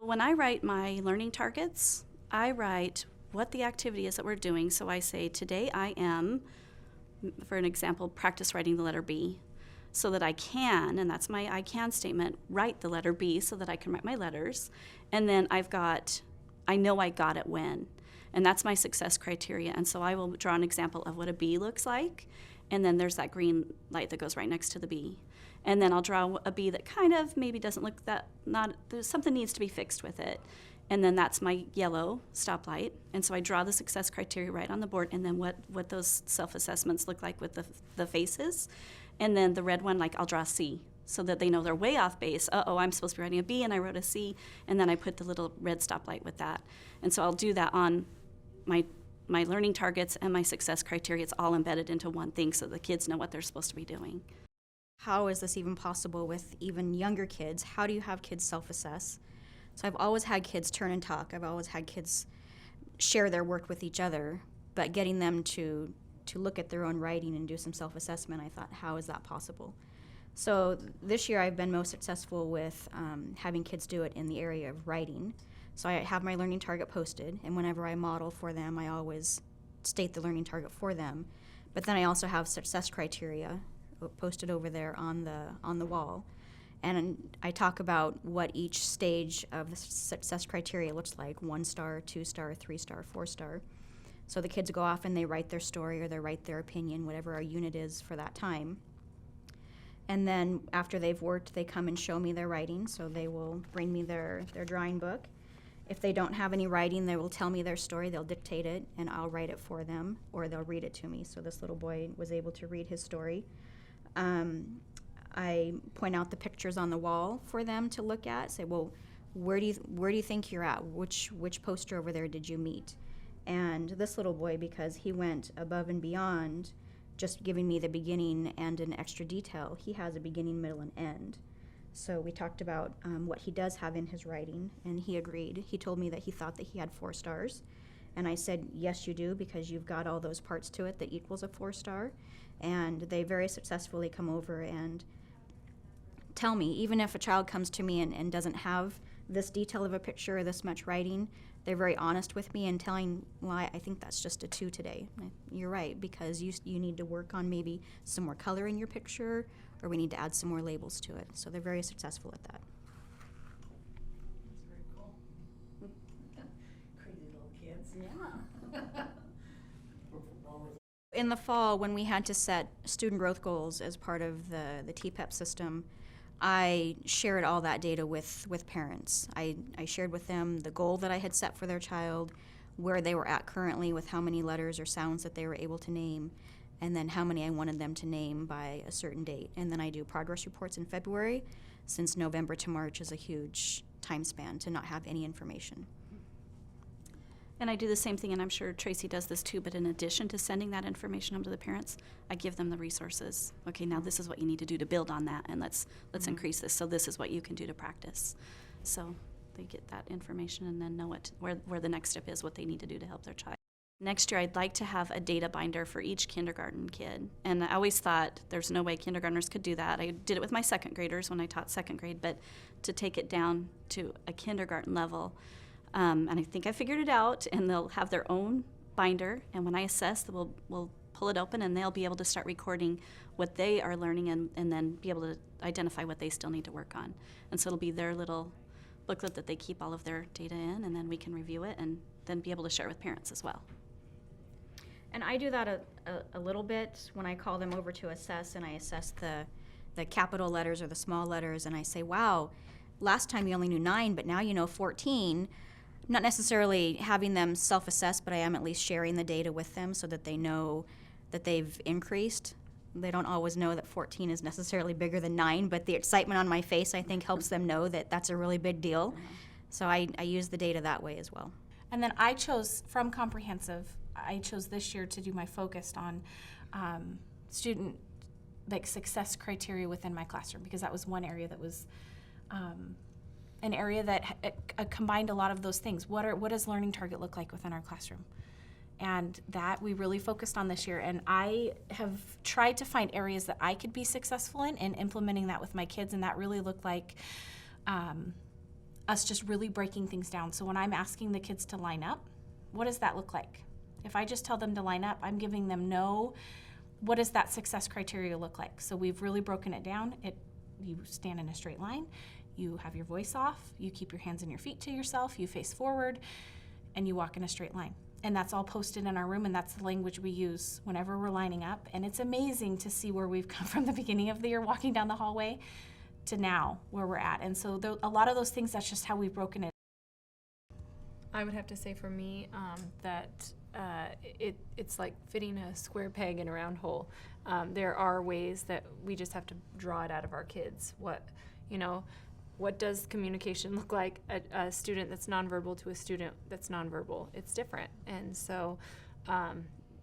When I write my learning targets, I write what the activity is that we're doing. So I say, today I am, for an example, practice writing the letter B, so that I can, and that's my I can statement, write the letter B so that I can write my letters. And then I know I got it when. And that's my success criteria. And so I will draw an example of what a B looks like. And then there's that green light that goes right next to the B. And then I'll draw a B that kind of maybe doesn't look there's something needs to be fixed with it. And then that's my yellow stoplight. And so I draw the success criteria right on the board, and then what those self-assessments look like with the faces. And then the red one, I'll draw a C, so that they know they're way off base. I'm supposed to be writing a B, and I wrote a C, and then I put the little red stoplight with that. And so I'll do that on my learning targets and my success criteria. It's all embedded into one thing so the kids know what they're supposed to be doing. How is this even possible with even younger kids? How do you have kids self-assess? So I've always had kids turn and talk. I've always had kids share their work with each other, but getting them to look at their own writing and do some self-assessment, I thought, how is that possible? So this year I've been most successful with having kids do it in the area of writing. So I have my learning target posted, and whenever I model for them, I always state the learning target for them. But then I also have success criteria posted over there on the wall. And I talk about what each stage of the success criteria looks like: 1 star, 2 star, 3 star, 4 star. So the kids go off and they write their story or they write their opinion, whatever our unit is for that time. And then after they've worked, they come and show me their writing. So they will bring me their drawing book. If they don't have any writing, they will tell me their story. They'll dictate it, and I'll write it for them, or they'll read it to me. So this little boy was able to read his story. I point out the pictures on the wall for them to look at. Say, well, where do you think you're at? Which poster over there did you meet? And this little boy, because he went above and beyond just giving me the beginning and an extra detail, he has a beginning, middle, and end. So we talked about what he does have in his writing, and he agreed. He told me that he thought that he had 4 stars. And I said, yes, you do, because you've got all those parts to it that equals a 4 star. And they very successfully come over and tell me, even if a child comes to me and doesn't have this detail of a picture or this much writing, they're very honest with me and telling, well, I think that's just a 2 today. You're right, because you need to work on maybe some more color in your picture, or we need to add some more labels to it. So they're very successful at that. That's very cool. Crazy little kids. Yeah. In the fall, when we had to set student growth goals as part of the TPEP system, I shared all that data with parents. I shared with them the goal that I had set for their child, where they were at currently with how many letters or sounds that they were able to name, and then how many I wanted them to name by a certain date. And then I do progress reports in February, since November to March is a huge time span to not have any information. And I do the same thing, and I'm sure Tracy does this too, but in addition to sending that information up to the parents, I give them the resources. Okay, now this is what you need to do to build on that, and let's increase this. So this is what you can do to practice. So they get that information and then know where the next step is, what they need to do to help their child. Next year, I'd like to have a data binder for each kindergarten kid. And I always thought there's no way kindergartners could do that. I did it with my second graders when I taught second grade, but to take it down to a kindergarten level, and I think I figured it out, and they'll have their own binder, and when I assess, we'll pull it open, and they'll be able to start recording what they are learning and then be able to identify what they still need to work on. And so it'll be their little booklet that they keep all of their data in, and then we can review it and then be able to share with parents as well. And I do that a little bit when I call them over to assess, and I assess the capital letters or the small letters, and I say, wow, last time you only knew 9, but now you know 14. Not necessarily having them self-assess, but I am at least sharing the data with them so that they know that they've increased. They don't always know that 14 is necessarily bigger than 9, but the excitement on my face, I think, helps them know that that's a really big deal. So I use the data that way as well. And then I chose, from comprehensive, I chose this year to do my focus on student success criteria within my classroom, because that was one area that was an area that combined a lot of those things. What does learning target look like within our classroom? And that we really focused on this year. And I have tried to find areas that I could be successful in and implementing that with my kids. And that really looked like us just really breaking things down. So when I'm asking the kids to line up, what does that look like? If I just tell them to line up, I'm giving them what does that success criteria look like? So we've really broken it down. You stand in a straight line, you have your voice off, you keep your hands and your feet to yourself, you face forward, and you walk in a straight line. And that's all posted in our room, and that's the language we use whenever we're lining up. And it's amazing to see where we've come from the beginning of the year, walking down the hallway, to now where we're at. And so a lot of those things, that's just how we've broken it. I would have to say for me that it's like fitting a square peg in a round hole. There are ways that we just have to draw it out of our kids. What does communication look like? A student that's nonverbal to a student that's nonverbal, it's different. And so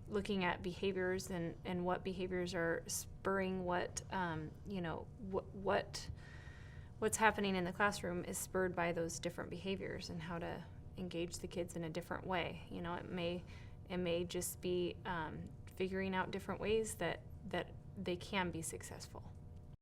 looking at behaviors and what behaviors are spurring what's happening in the classroom is spurred by those different behaviors, and how to engage the kids in a different way. It may just be figuring out different ways that they can be successful.